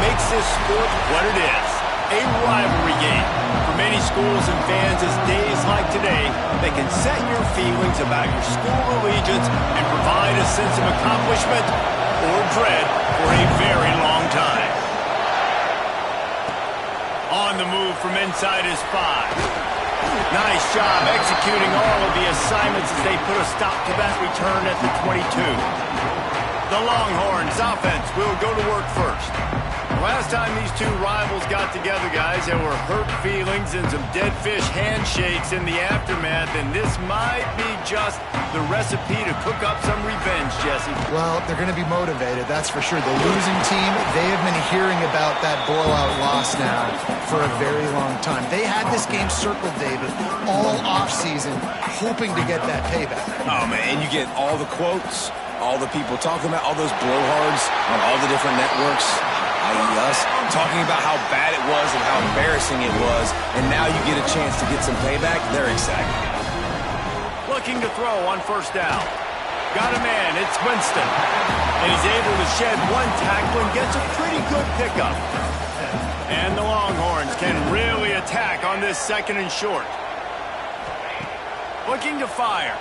makes this sport what it is, a rivalry game. For many schools and fans, as days like today, they can set your feelings about your school allegiance and provide a sense of accomplishment or dread for a very long time. On the move from inside his 5. Nice job executing all of the assignments as they put a stop to that return at the 22. The Longhorns offense will go to work first. Last time these two rivals got together, guys, there were hurt feelings and some dead fish handshakes in the aftermath, and this might be just the recipe to cook up some revenge, Jesse. Well, they're going to be motivated, that's for sure. The losing team, they have been hearing about that blowout loss now for a very long time. They had this game circled, David, all offseason, hoping to get that payback. Oh, man, and you get all the quotes, all the people talking about, all those blowhards on all the different networks, i.e. us, talking about how bad it was and how embarrassing it was, and now you get a chance to get some payback. They're excited. Looking to throw on first down. Got a man, it's Winston. And he's able to shed one tackle and gets a pretty good pickup. And the Longhorns can really attack on this second and short. Looking to fire.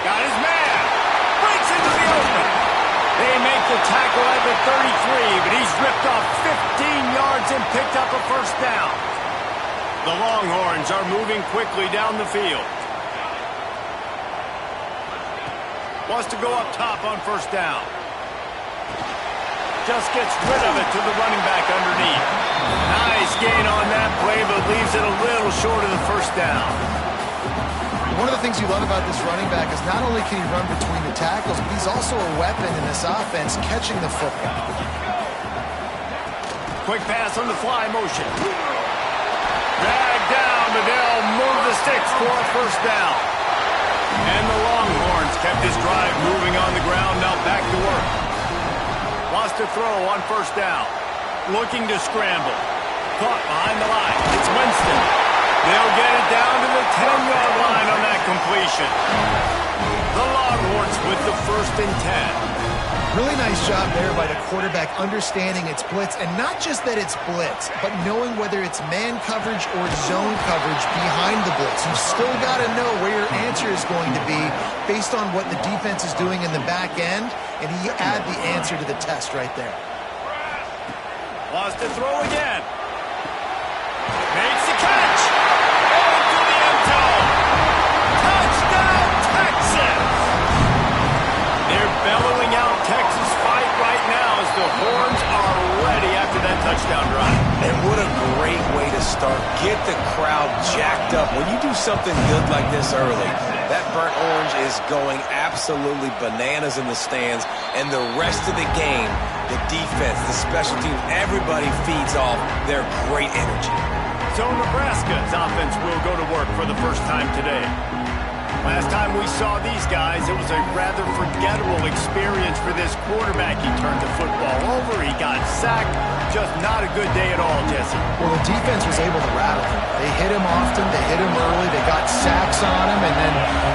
Got his man. Breaks into the open. They make the tackle at the 33, but he's ripped off 15 yards and picked up a first down. The Longhorns are moving quickly down the field. Wants to go up top on first down. Just gets rid of it to the running back underneath. Nice gain on that play, but leaves it a little short of the first down. One of the things you love about this running back is not only can he run between the tackles, but he's also a weapon in this offense catching the football. Quick pass on the fly motion. Dragged down, but they'll move the sticks for a first down. And the Longhorns kept this drive moving on the ground, now back to work. Wants to throw on first down. Looking to scramble. Caught behind the line. It's Winston. They'll get it down to the 10-yard line on that completion. The Longhorns with the 1st and 10. Really nice job there by the quarterback understanding it's blitz, and not just that it's blitz, but knowing whether it's man coverage or zone coverage behind the blitz. You've still got to know where your answer is going to be based on what the defense is doing in the back end, and he add the answer to the test right there. Wants to throw again. Makes the catch. Into the end zone. Touchdown, Texas. They're bellowing out Texas fight right now as the horns are ready after that touchdown drive. And what a great way to start. Get the crowd jacked up. When you do something good like this early, that burnt orange is going absolutely bananas in the stands. And the rest of the game, the defense, the special teams, everybody feeds off their great energy. So Nebraska's offense will go to work for the first time today. Last time we saw these guys, it was a rather forgettable experience for this quarterback. He turned the football over, he got sacked. Just not a good day at all, Jesse. Well, the defense was able to rattle him. They hit him often, they hit him early, they got sacks on him, and then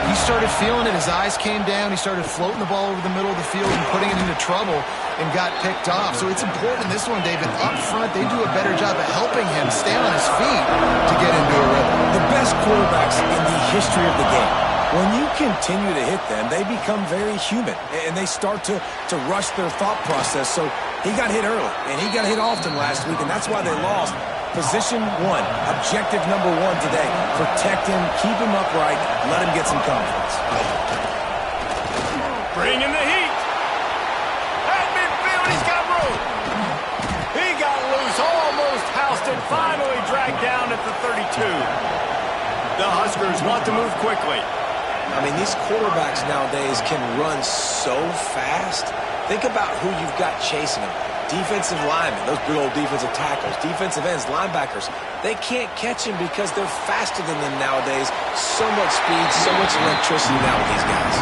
he started feeling it. His eyes came down, he started floating the ball over the middle of the field and putting it into trouble and got picked off. So it's important in this one, David. Up front, they do a better job of helping him stay on his feet to get into a rhythm. The best quarterbacks in the history of the game. When you continue to hit them, they become very human, and they start to rush their thought process. So he got hit early, and he got hit often last week, and that's why they lost. Position 1, objective number 1 today. Protect him, keep him upright, let him get some confidence. Bring in the heat. At midfield, he's got room. He got loose, almost housed, and finally dragged down at the 32. The Huskers want to move quickly. I mean, these quarterbacks nowadays can run so fast. Think about who you've got chasing them. Defensive linemen, those good old defensive tackles, defensive ends, linebackers. They can't catch him because they're faster than them nowadays. So much speed, so much electricity now with these guys.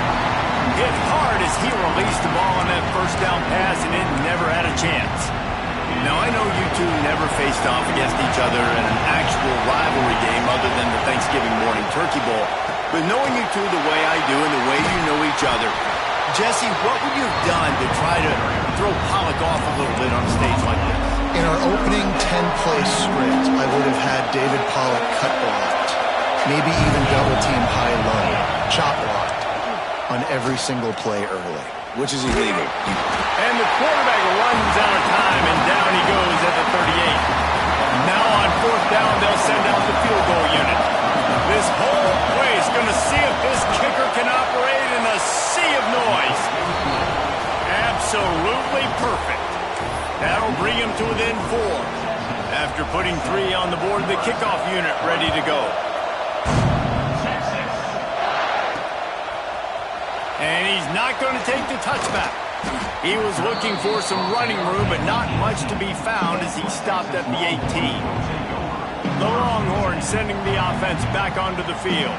Hit hard as he released the ball on that first down pass, and it never had a chance. Now, I know you two never faced off against each other in an actual rivalry game other than the Thanksgiving morning turkey bowl. But knowing you two the way I do and the way you know each other, Jesse, what would you have done to try to throw Pollock off a little bit on a stage like this? In our opening 10-play script, I would have had David Pollock cut blocked, maybe even double team high-low, chop blocked on every single play early. Which is illegal. And the quarterback runs out of time, and down he goes at the 38. Now on fourth down, they'll send out the field goal unit. This whole place going to see if this kicker can operate in a sea of noise. Absolutely perfect. That'll bring him to within 4. After putting 3 on the board, the kickoff unit ready to go. And he's not going to take the touchback. He was looking for some running room, but not much to be found as he stopped at the 18. The Longhorns sending the offense back onto the field.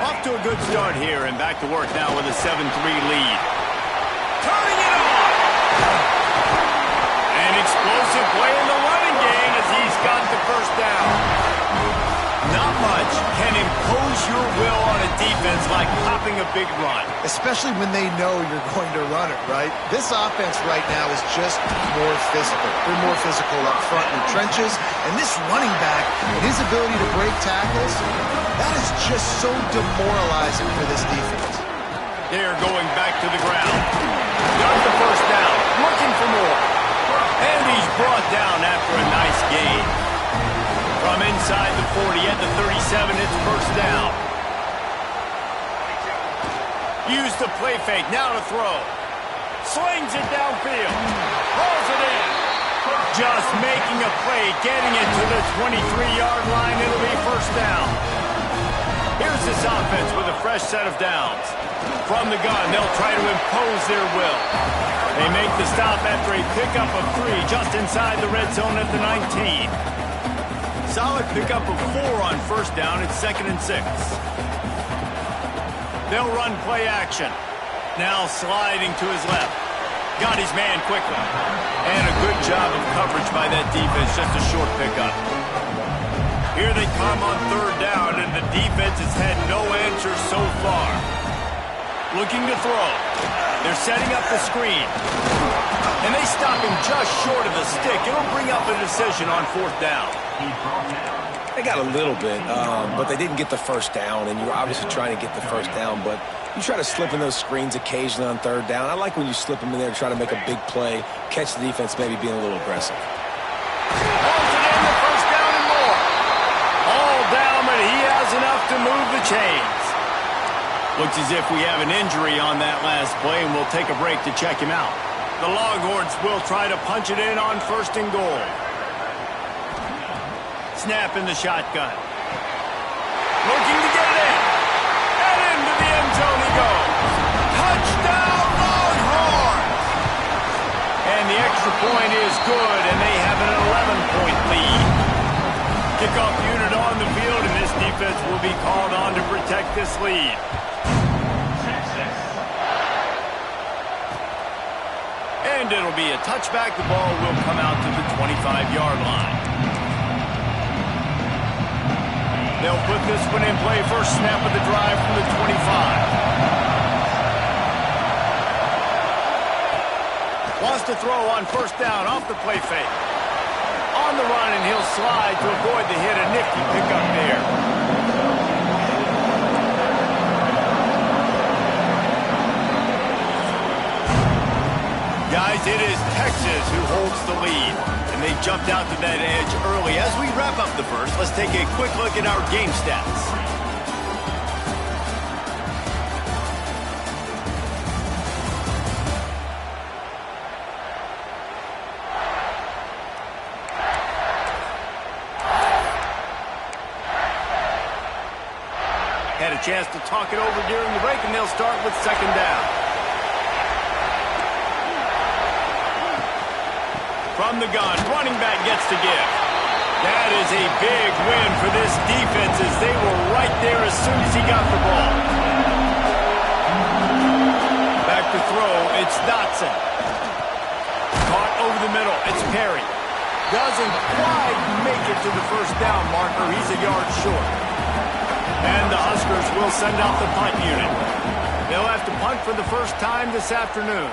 Off to a good start here, and back to work now with a 7-3 lead. Turning it on! An explosive play in the running game as he's got the first down. Not much can impose your will on a defense like popping a big run. Especially when they know you're going to run it, right? This offense right now is just more physical. They're more physical up front in the trenches. And this running back and his ability to break tackles, that is just so demoralizing for this defense. They're going back to the ground. Got the first down. Looking for more. And he's brought down after a nice gain. From inside the 40 at the 37, it's first down. Use the play fake, now to throw. Slings it downfield. Hauls it in. Just making a play, getting it to the 23-yard line. It'll be first down. Here's this offense with a fresh set of downs. From the gun, they'll try to impose their will. They make the stop after a pickup of 3 just inside the red zone at the 19. Solid pickup of 4 on first down. It's 2nd and 6. They'll run play action. Now sliding to his left. Got his man quickly. And a good job of coverage by that defense. Just a short pickup. Here they come on third down, and the defense has had no answer so far. Looking to throw. They're setting up the screen. And they stop him just short of the stick. It'll bring up a decision on fourth down. They got a little bit, but they didn't get the first down, and you're obviously trying to get the first down, but you try to slip in those screens occasionally on third down. I like when you slip them in there to try to make a big play, catch the defense maybe being a little aggressive. Holds it in, the first down and more. All down, but he has enough to move the chains. Looks as if we have an injury on that last play, and we'll take a break to check him out. The Longhorns will try to punch it in on 1st and goal. Snap in the shotgun. Looking to get it in. And into the end zone he goes. Touchdown, Longhorns! And the extra point is good, and they have an 11-point lead. Kickoff unit on the field, and this defense will be called on to protect this lead. And it'll be a touchback. The ball will come out to the 25-yard line. They'll put this one in play. First snap of the drive from the 25. Wants to throw on first down off the play fake. On the run, and he'll slide to avoid the hit. A nifty pickup there. Guys, it is Texas who holds the lead, and they jumped out to that edge early. As we wrap up the first, let's take a quick look at our game stats. Had a chance to talk it over during the break, and they'll start with second down. From the gun, running back gets to give. That is a big win for this defense as they were right there as soon as he got the ball. Back to throw, it's Dotson. Caught over the middle, it's Perry. Doesn't quite make it to the first down marker. He's a yard short. And the Huskers will send out the punt unit. They'll have to punt for the first time this afternoon.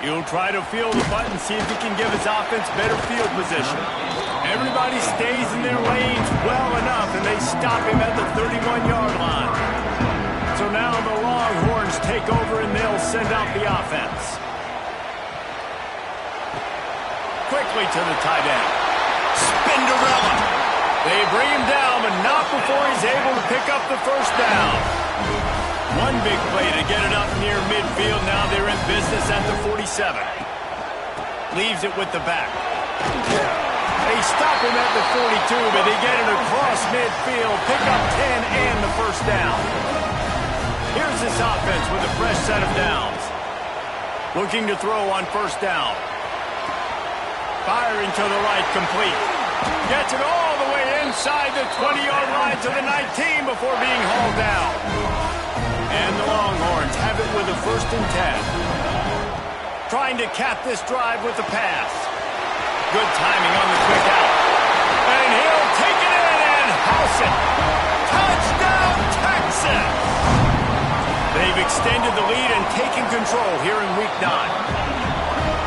He'll try to field the punt and see if he can give his offense better field position. Everybody stays in their lanes well enough, and they stop him at the 31-yard line. So now the Longhorns take over, and they'll send out the offense. Quickly to the tight end. Spinderella. They bring him down, but not before he's able to pick up the first down. One big play to get it up near midfield. Now they're in business at the 47. Leaves it with the back. They stop him at the 42, but they get it across midfield. Pick up 10 and the first down. Here's this offense with a fresh set of downs. Looking to throw on first down. Firing to the right, complete. Gets it all the way inside the 20-yard line to the 19 before being hauled down. And the Longhorns have it with a 1st and 10. Trying to cap this drive with the pass. Good timing on the quick out. And he'll take it in and house it. Touchdown, Texas! They've extended the lead and taken control here in Week 9.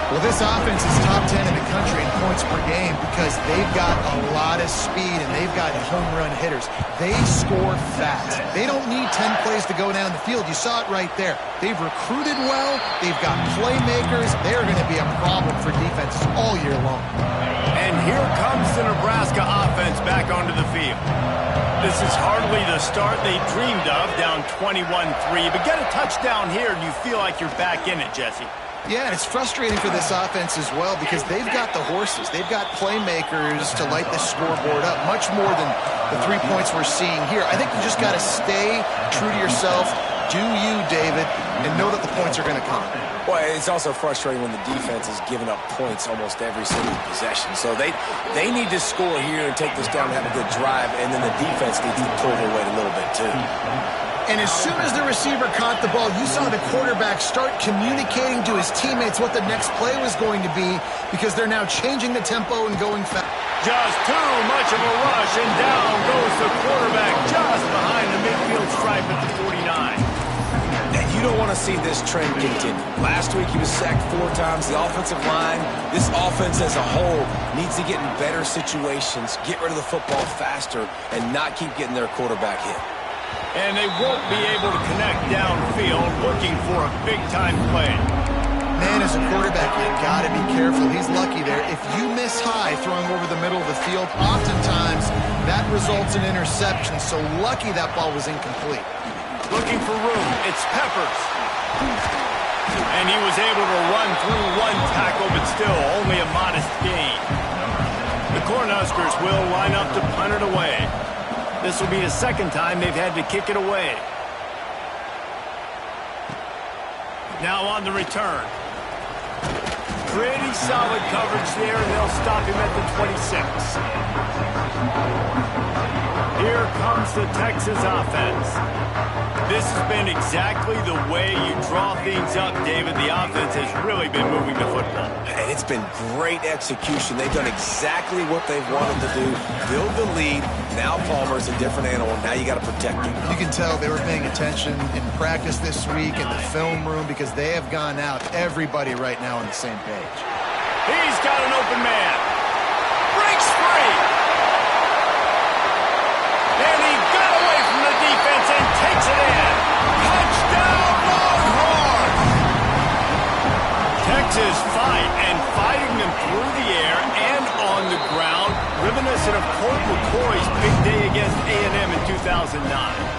Well, this offense is top 10 in the country in points per game because they've got a lot of speed and they've got home run hitters. They score fast. They don't need 10 plays to go down the field. You saw it right there. They've recruited well. They've got playmakers. They're going to be a problem for defenses all year long. And here comes the Nebraska offense back onto the field. This is hardly the start they dreamed of, down 21-3. But get a touchdown here and you feel like you're back in it, Jesse. Yeah, and it's frustrating for this offense as well because they've got the horses. They've got playmakers to light the scoreboard up, much more than the 3 points we're seeing here. I think you just got to stay true to yourself, do you, David, and know that the points are going to come. Well, it's also frustrating when the defense is giving up points almost every single possession. So they need to score here and take this down and have a good drive, and then the defense needs to pull their weight a little bit too. And as soon as the receiver caught the ball, you saw the quarterback start communicating to his teammates what the next play was going to be because they're now changing the tempo and going fast. Just too much of a rush, and down goes the quarterback just behind the midfield stripe at the 49. Now, you don't want to see this trend continue. Last week he was sacked 4 times. The offensive line, this offense as a whole, needs to get in better situations, get rid of the football faster, and not keep getting their quarterback hit. And they won't be able to connect downfield, looking for a big-time play. Man, as a quarterback, you got to be careful. He's lucky there. If you miss high throwing over the middle of the field, oftentimes that results in interception. So lucky that ball was incomplete. Looking for room. It's Peppers. And he was able to run through one tackle, but still only a modest gain. The Cornhuskers will line up to punt it away. This will be the second time they've had to kick it away. Now on the return. Pretty solid coverage there, and they'll stop him at the 26. Here comes the Texas offense. This has been exactly the way you draw things up, David. The offense has really been moving the football. And it's been great execution. They've done exactly what they've wanted to do. Build the lead. Now Palmer's a different animal. Now you got to protect him. You can tell they were paying attention in practice this week in the film room because they have gone out, everybody right now on the same page. He's got an open man. Breaks free. And he got away from the defense and takes it in. Touchdown, Longhorns! Texas fight and fighting them through the air and on the ground, reminiscent of Colt McCoy's big day against A&M in 2009.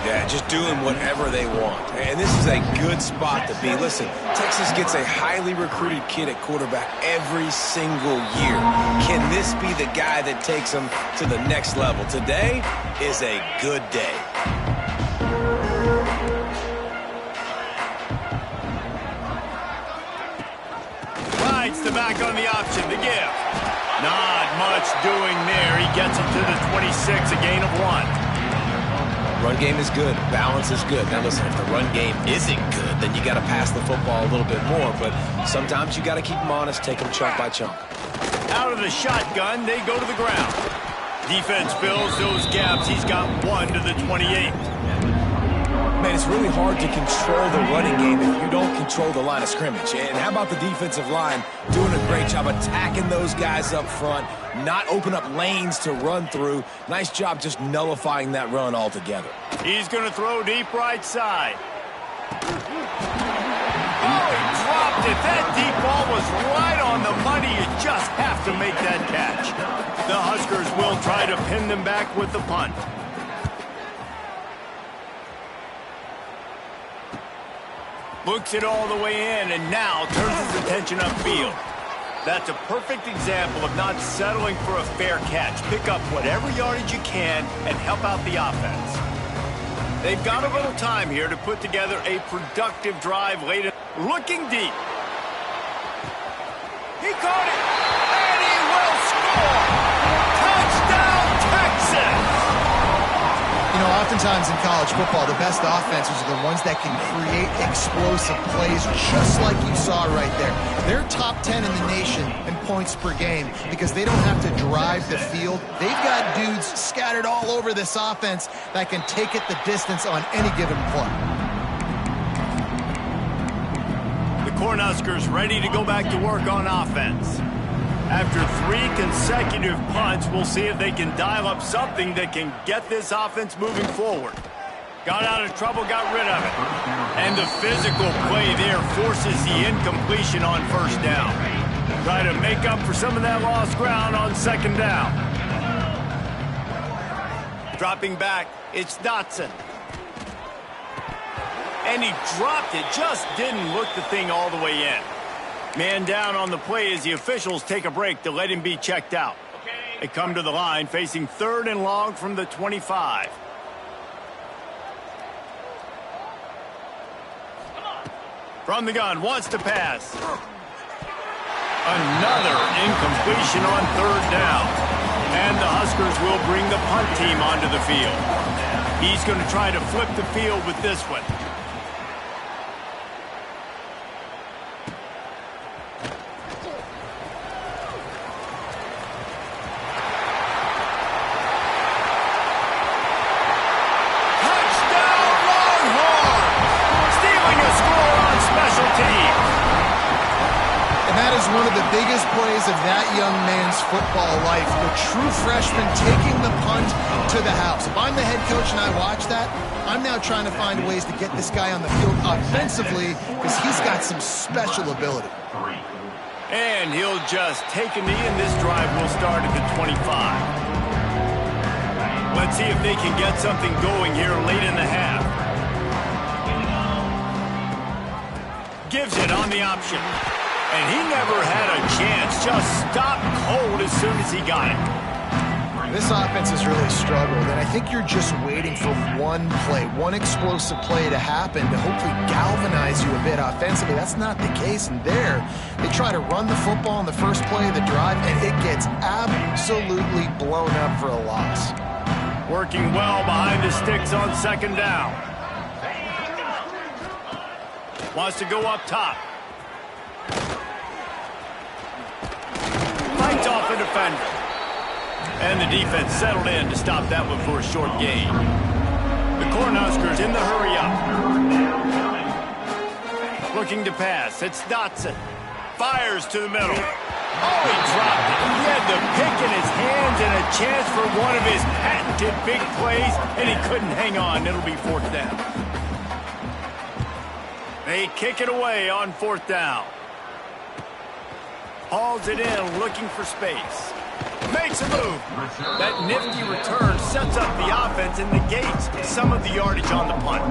Yeah, just doing whatever they want. And this is a good spot to be. Listen, Texas gets a highly recruited kid at quarterback every single year. Can this be the guy that takes them to the next level? Today is a good day. Rides the back on the option, the give. Not much doing there. He gets it to the 26, a gain of 1. Run game is good. Balance is good. Now listen, if the run game isn't good, then you got to pass the football a little bit more. But sometimes you got to keep them honest, take them chunk by chunk. Out of the shotgun, they go to the ground. Defense fills those gaps. He's got 1 to the 28. Man, it's really hard to control the running game if you don't control the line of scrimmage. And how about the defensive line doing a great job attacking those guys up front, not open up lanes to run through. Nice job just nullifying that run altogether. He's going to throw deep right side. Oh, he dropped it. That deep ball was right on the money. You just have to make that catch. The Huskers will try to pin them back with the punt. Looks it all the way in and now turns his attention upfield. That's a perfect example of not settling for a fair catch. Pick up whatever yardage you can and help out the offense. They've got a little time here to put together a productive drive late in. Looking deep. He caught it, and he will score! Touchdown, Texas! You know, oftentimes in college football, the best offenses are the ones that can create explosive plays, just like you saw right there. They're top 10 in the nation in points per game because they don't have to drive the field. They've got dudes scattered all over this offense that can take it the distance on any given play. The Cornhuskers ready to go back to work on offense. After 3 consecutive punts, we'll see if they can dial up something that can get this offense moving forward. Got out of trouble, got rid of it. And the physical play there forces the incompletion on first down. Try to make up for some of that lost ground on second down. Dropping back, it's Dotson. And he dropped it, just didn't look the thing all the way in. Man down on the play as the officials take a break to let him be checked out. They come to the line facing 3rd and long from the 25. From the gun, wants to pass. Another incompletion on 3rd down. And the Huskers will bring the punt team onto the field. He's going to try to flip the field with this one. One of the biggest plays of that young man's football life, the true freshman taking the punt to the house. If I'm the head coach and I watch that, I'm now trying to find ways to get this guy on the field offensively because he's got some special ability. And he'll just take a knee, and this drive will start at the 25. Let's see if they can get something going here late in the half. Gives it on the option. And he never had a chance, just stopped cold as soon as he got it. This offense has really struggled, and I think you're just waiting for one play, one explosive play to happen to hopefully galvanize you a bit offensively. That's not the case, and there, they try to run the football in the first play of the drive, and it gets absolutely blown up for a loss. Working well behind the sticks on second down. Wants to go up top. Fights off a defender. And the defense settled in to stop that one for a short gain. The Cornhuskers in the hurry up. Looking to pass. It's Dotson. Fires to the middle. Oh, he dropped it. He had the pick in his hands and a chance for one of his patented big plays, and he couldn't hang on. It'll be 4th down. They kick it away on 4th down. Hauls it in, looking for space. Makes a move. That nifty return sets up the offense and negates some of the yardage on the punt.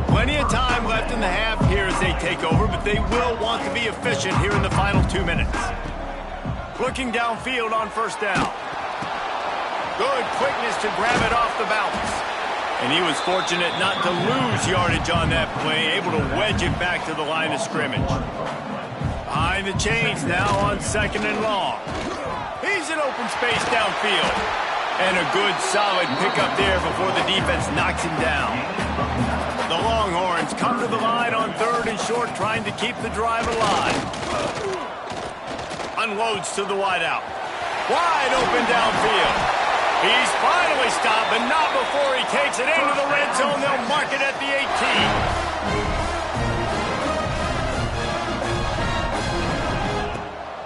Plenty of time left in the half here as they take over, but they will want to be efficient here in the final 2 minutes. Looking downfield on 1st down. Good quickness to grab it off the bounce. And he was fortunate not to lose yardage on that play, able to wedge it back to the line of scrimmage. Behind the chains now on 2nd and long. He's in open space downfield. And a good solid pickup there before the defense knocks him down. The Longhorns come to the line on 3rd and short, trying to keep the drive alive. Unloads to the wideout. Wide open downfield. He's finally stopped, but not before he takes it into the red zone. They'll mark it at the 18.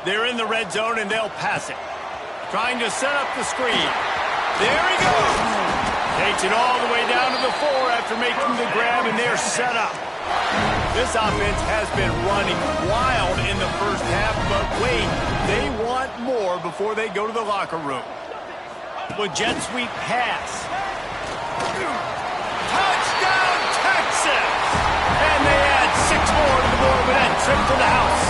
They're in the red zone, and they'll pass it. Trying to set up the screen. There he goes. Takes it all the way down to the 4 after making the grab, and they're set up. This offense has been running wild in the first half, but wait, they want more before they go to the locker room. With jet sweep pass. Touchdown, Texas! And they add 6 more to the board with that trip to the house.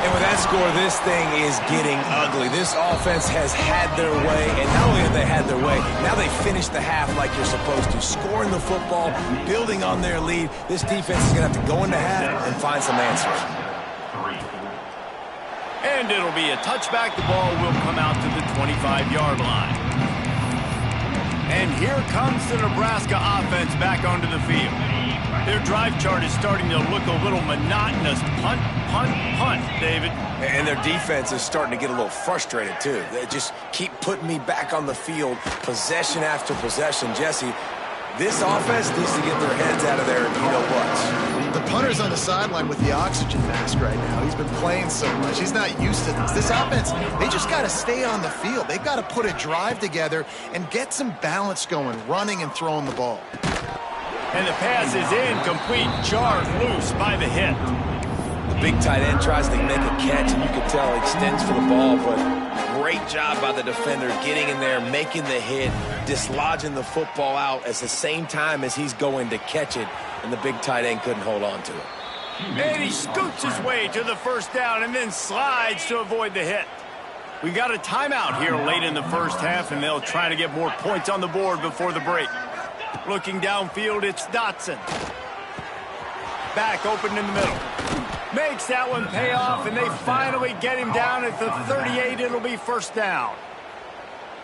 And with that score, this thing is getting ugly. This offense has had their way, and not only have they had their way, now they finish the half like you're supposed to, scoring the football, building on their lead. This defense is going to have to go into half and find some answers. And it'll be a touchback. The ball will come out to the 25-yard line. And here comes the Nebraska offense back onto the field. Their drive chart is starting to look a little monotonous. Punt, punt, punt, David. And their defense is starting to get a little frustrated, too. They just keep putting me back on the field, possession after possession. Jesse, this offense needs to get their heads out of there, you-know-what. The punter's on the sideline with the oxygen mask right now. He's been playing so much. He's not used to this. This offense, they just got to stay on the field. They've got to put a drive together and get some balance going, running and throwing the ball. And the pass is incomplete, jarred loose by the hit. The big tight end tries to make a catch, and you can tell he extends for the ball, but great job by the defender getting in there, making the hit, dislodging the football out at the same time as he's going to catch it, and the big tight end couldn't hold on to it. And he scoots his way to the first down and then slides to avoid the hit. We've got a timeout here late in the first half, and they'll try to get more points on the board before the break. Looking downfield, it's Dotson. Back open in the middle. Makes that one pay off, and they finally get him down at the 38. It'll be first down.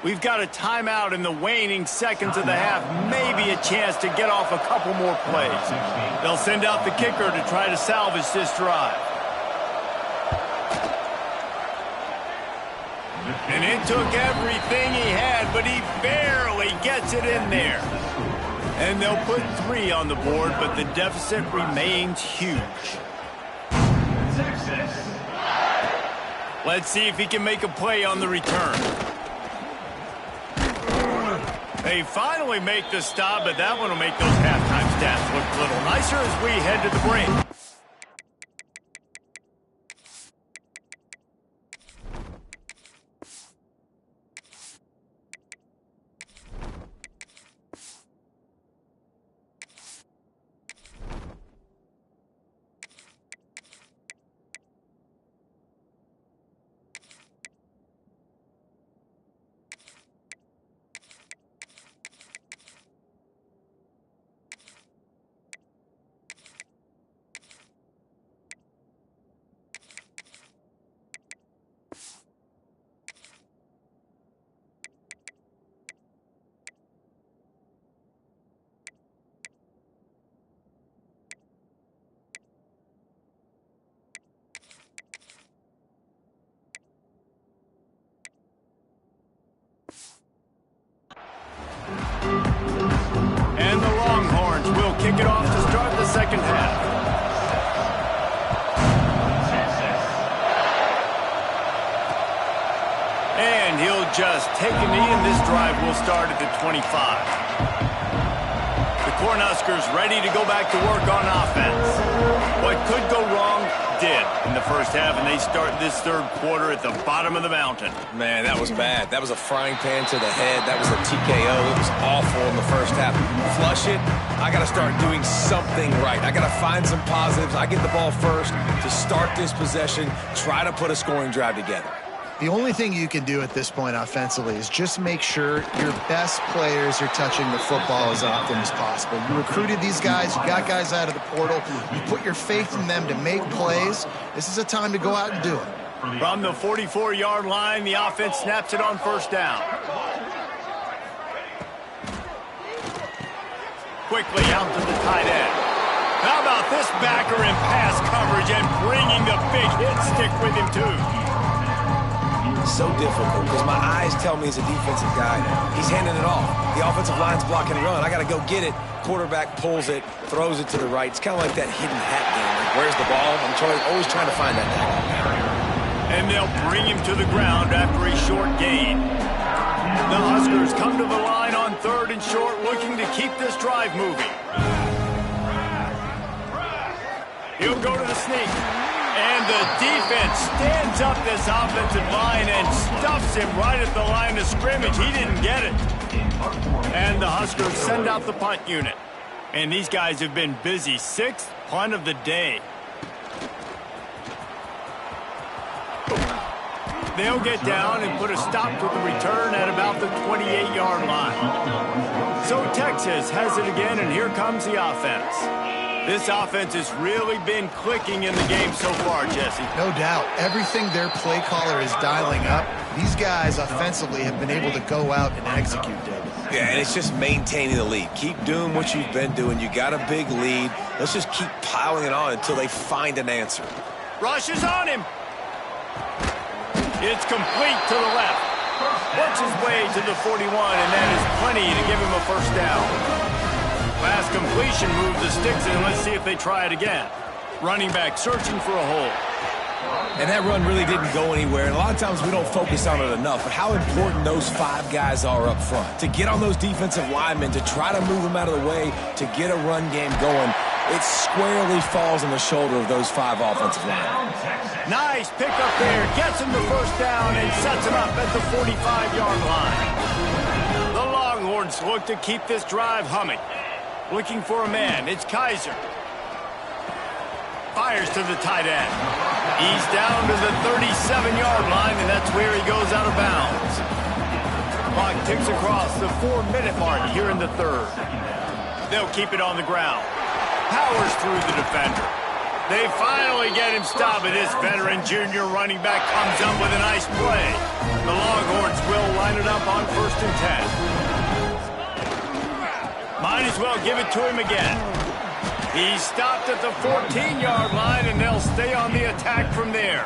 We've got a timeout in the waning seconds of the half. Maybe a chance to get off a couple more plays. They'll send out the kicker to try to salvage this drive. And it took everything he had, but he barely gets it in there. And they'll put 3 on the board, but the deficit remains huge. Let's see if he can make a play on the return. They finally make the stop, but that one will make those halftime stats look a little nicer as we head to the break. And the Longhorns will kick it off to start the second half. And he'll just take a knee, and this drive will start at the 25. The Cornhuskers ready to go back to work on offense. What could go wrong did in the first half, and they start this third quarter at the bottom of the mountain. Man, that was bad. That was a frying pan to the head. That was a TKO. It was awful in the first half. Flush it. I got to start doing something right. I got to find some positives. I get the ball first to start this possession, try to put a scoring drive together. The only thing you can do at this point offensively is just make sure your best players are touching the football as often as possible. You recruited these guys, you got guys out of the portal, you put your faith in them to make plays. This is a time to go out and do it. From the 44-yard line, the offense snaps it on first down. Quickly out to the tight end. How about this backer in pass coverage and bringing the big hit stick with him, too? so difficult because my eyes tell me as a defensive guy, he's handing it off. The offensive line's blocking run. I got to go get it. Quarterback pulls it, throws it to the right. It's kind of like that hidden hat game. Like, where's the ball? I'm always trying to find that guy. And they'll bring him to the ground after a short gain. The Huskers come to the line on 3rd and short, looking to keep this drive moving. He'll go to the sneak. And the defense stands up this offensive line and stuffs him right at the line of scrimmage. He didn't get it. And the Huskers send out the punt unit. And these guys have been busy. 6th punt of the day. They'll get down and put a stop to the return at about the 28-yard line. So Texas has it again, and here comes the offense. This offense has really been clicking in the game so far, Jesse. No doubt. Everything their play caller is dialing up, these guys offensively have been able to go out and execute, David. Yeah, and it's just maintaining the lead. Keep doing what you've been doing. You got a big lead. Let's just keep piling it on until they find an answer. Rush is on him. It's complete to the left. Works his way to the 41, and that is plenty to give him a first down. Last completion moved the sticks in. Let's see if they try it again. Running back searching for a hole. And that run really didn't go anywhere. And a lot of times we don't focus on it enough. But how important those 5 guys are up front. To get on those defensive linemen, to try to move them out of the way, to get a run game going, it squarely falls on the shoulder of those 5 offensive linemen. Nice pickup there. Gets him the first down and sets him up at the 45-yard line. The Longhorns look to keep this drive humming. Looking for a man. It's Kaiser. Fires to the tight end. He's down to the 37-yard line, and that's where he goes out of bounds. Clock ticks across the 4-minute mark here in the 3rd. They'll keep it on the ground. Powers through the defender. They finally get him stopped, and this veteran junior running back comes up with a nice play. The Longhorns will line it up on 1st and 10. Might as well give it to him again. He's stopped at the 14-yard line, and they'll stay on the attack from there.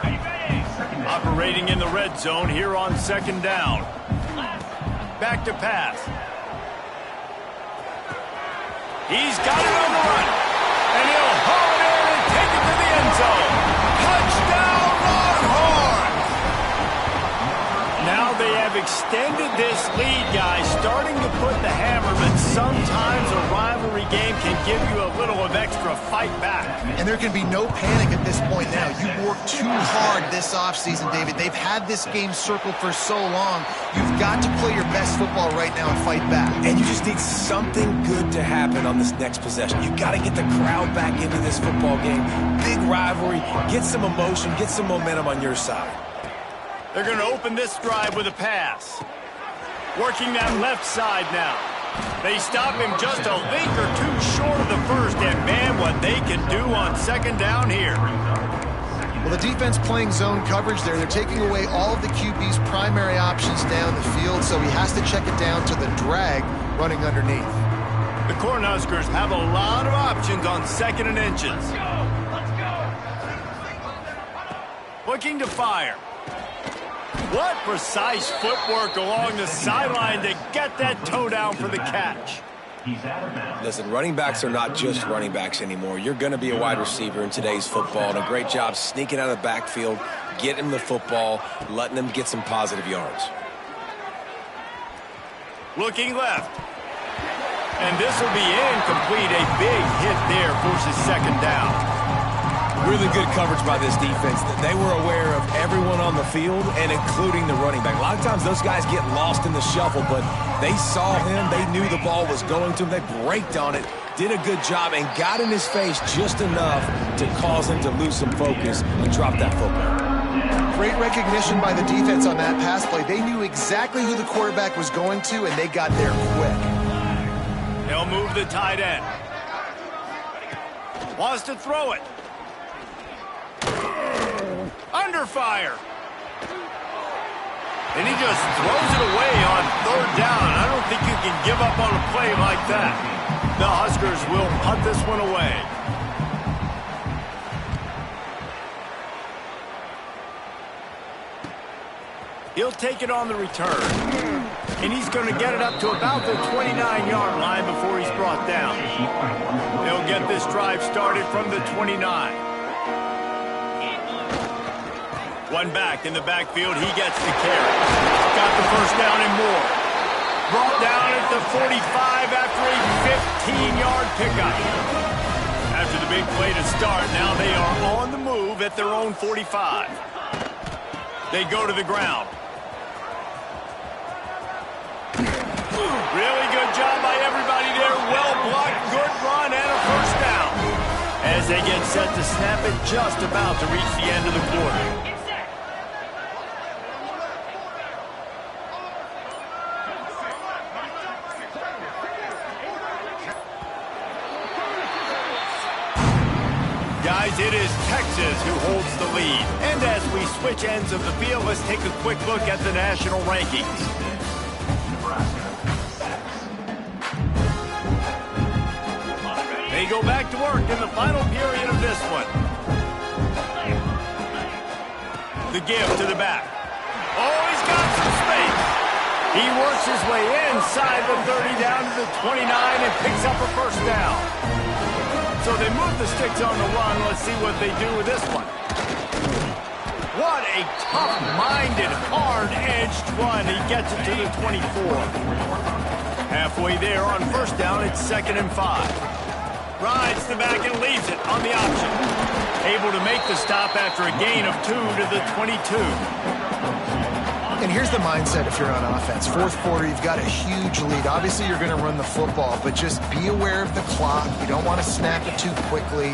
Operating in the red zone here on 2nd down. Back to pass. He's got it on the run. And he'll haul it in and take it to the end zone. Touchdown, Longhorns! Now they have extended this lead, guys, starting to put the hammer, but sometimes a rivalry game can give you a little of extra fight back. And there can be no panic at this point now. You've worked too hard this offseason, David. They've had this game circled for so long. You've got to play your best football right now and fight back. And you just need something good to happen on this next possession. You got to get the crowd back into this football game. Big rivalry. Get some emotion. Get some momentum on your side. They're going to open this drive with a pass. Working that left side now. They stop him just a link or 2 short of the first, and man, what they can do on 2nd down here. Well, the defense playing zone coverage there. They're taking away all of the QB's primary options down the field, so he has to check it down to the drag running underneath. The Cornhuskers have a lot of options on 2nd and inches. Let's go. Looking to fire. What precise footwork along the sideline to get that toe down for the catch. Listen, running backs are not just running backs anymore. You're going to be a wide receiver in today's football, and a great job sneaking out of the backfield, getting them the football, letting them get some positive yards. Looking left. And this will be incomplete. A big hit there forces 2nd down. Really good coverage by this defense. They were aware of everyone on the field, and including the running back. A lot of times those guys get lost in the shuffle, but they saw him. They knew the ball was going to him. They braked on it, did a good job, and got in his face just enough to cause him to lose some focus and drop that football. Great recognition by the defense on that pass play. They knew exactly who the quarterback was going to, and they got there quick. They'll move the tight end. Wants to throw it. Under fire. And he just throws it away on 3rd down. I don't think you can give up on a play like that. The Huskers will punt this one away. He'll take it on the return. And he's going to get it up to about the 29-yard line before he's brought down. They'll get this drive started from the 29. One back in the backfield. He gets the carry. Got the first down and more. Brought down at the 45 after a 15-yard pickup. After the big play to start, now they are on the move at their own 45. They go to the ground. Really good job by everybody there. Well blocked, good run, and a first down. As they get set to snap it, just about to reach the end of the quarter. Guys, it is Texas who holds the lead. And as we switch ends of the field, let's take a quick look at the national rankings. They go back to work in the final period of this one. The give to the back. Oh, he's got some space. He works his way inside the 30 down to the 29 and picks up a first down. So they move the sticks on the run. Let's see what they do with this one. What a tough-minded, hard-edged run. He gets it to the 24. Halfway there on first down, it's 2nd and 5. Rides the back and leaves it on the option. Able to make the stop after a gain of 2 to the 22. And here's the mindset if you're on offense. Fourth quarter, you've got a huge lead. Obviously, you're going to run the football, but just be aware of the clock. You don't want to snap it too quickly.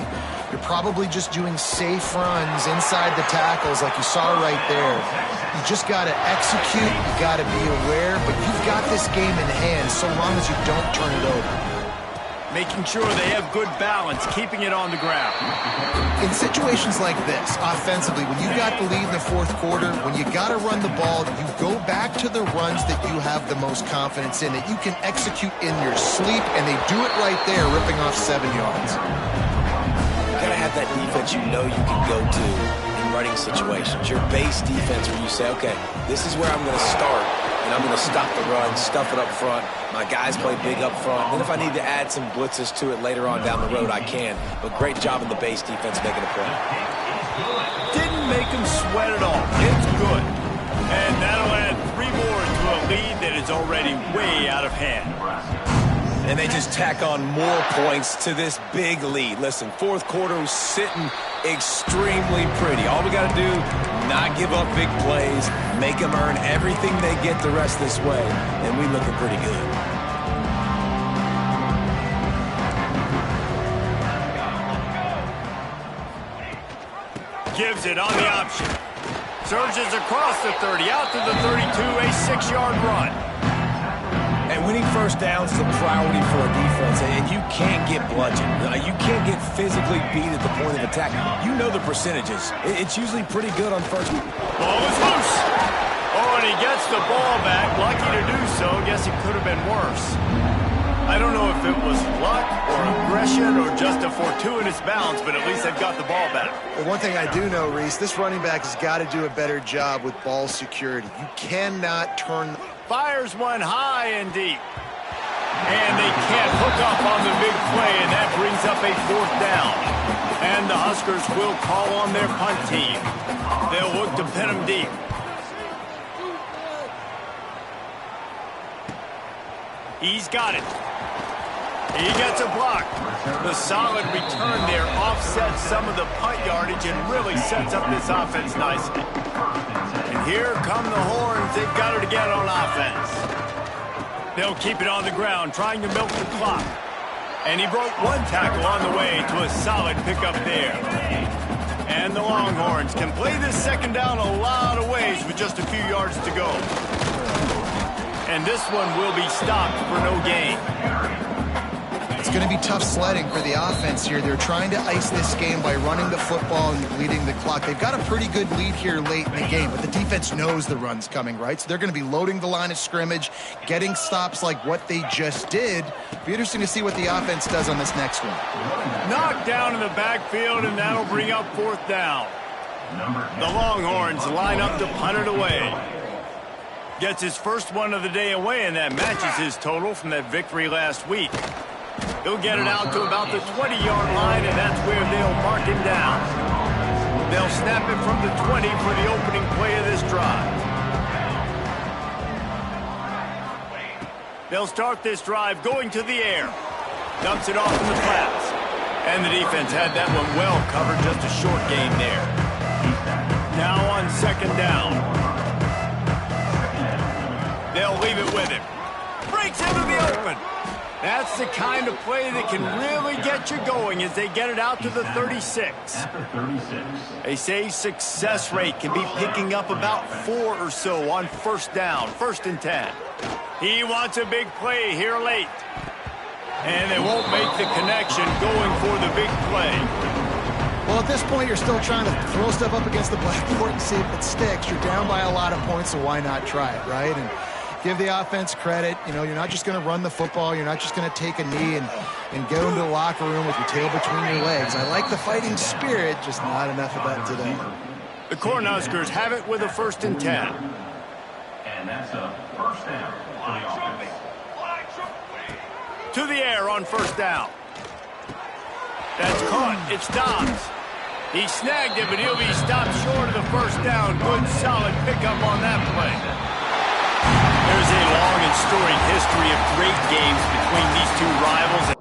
You're probably just doing safe runs inside the tackles like you saw right there. You just got to execute. You got to be aware, but you've got this game in hand so long as you don't turn it over. Making sure they have good balance, keeping it on the ground. In situations like this, offensively, when you got the lead in the fourth quarter, when you got to run the ball, you go back to the runs that you have the most confidence in, that you can execute in your sleep, and they do it right there, ripping off 7 yards. You got to have that defense you know you can go to in running situations. Your base defense where you say, okay, this is where I'm going to start, and I'm going to stop the run, stuff it up front. My guys play big up front. Then if I need to add some blitzes to it later on down the road, I can. But great job in the base defense making a play. Didn't make him sweat at all. It's good. And that'll add 3 more to a lead that is already way out of hand. And they just tack on more points to this big lead. Listen, fourth quarter was sitting extremely pretty. All we got to do, not give up big plays, make them earn everything they get the rest this way, and we looking pretty good. Gives it on the option. Surges across the 30, out to the 32, a 6-yard run. And winning first downs is a priority for a defense, and you can't get bludgeoned. You can't get physically beat at the point of attack. You know the percentages. It's usually pretty good on first. Ball is loose. Oh, and he gets the ball back. Lucky to do so. Guess it could have been worse. I don't know if it was luck or aggression or just a fortuitous bounce, but at least they've got the ball back. Well, one thing I do know, Reese, this running back has got to do a better job with ball security. You cannot turn... Fires one high and deep. And they can't hook up on the big play, and that brings up a 4th down. And the Huskers will call on their punt team. They'll look to pin them deep. He's got it. He gets a block. The solid return there offsets some of the punt yardage and really sets up this offense nicely. And here come the horns. They've got it again on offense. They'll keep it on the ground, trying to milk the clock. And he broke one tackle on the way to a solid pickup there. And the Longhorns can play this second down a lot of ways with just a few yards to go. And this one will be stopped for no gain. It's going to be tough sledding for the offense here. They're trying to ice this game by running the football and bleeding the clock. They've got a pretty good lead here late in the game, but the defense knows the run's coming, right? So they're going to be loading the line of scrimmage, getting stops like what they just did. Be interesting to see what the offense does on this next one. Knocked down in the backfield, and that'll bring up 4th down. The Longhorns line up to punt it away. Gets his first one of the day away, and that matches his total from that victory last week. He'll get it out to about the 20-yard line, and that's where they'll mark him down. They'll snap it from the 20 for the opening play of this drive. They'll start this drive going to the air. Dumps it off in the flats. And the defense had that one well covered, just a short gain there. Now on second down. They'll leave it with him. Breaks into the open. That's the kind of play that can really get you going as they get it out to the 36. They say success rate can be picking up about 4 or so on first down, 1st and 10. He wants a big play here late. And they won't make the connection going for the big play. Well, at this point, you're still trying to throw stuff up against the blackboard and see if it sticks. You're down by a lot of points, so why not try it, right? And give the offense credit. You know, you're not just going to run the football. You're not just going to take a knee and go into the locker room with your tail between your legs. I like the fighting spirit, just not enough of that today. The Cornhuskers have it with a 1st and 10. And that's a first down on the offense. To the air on 1st down. That's caught. It's Dobbs. He snagged it, but he'll be stopped short of the 1st down. Good, solid pickup on that play. There's a long and storied history of great games between these two rivals.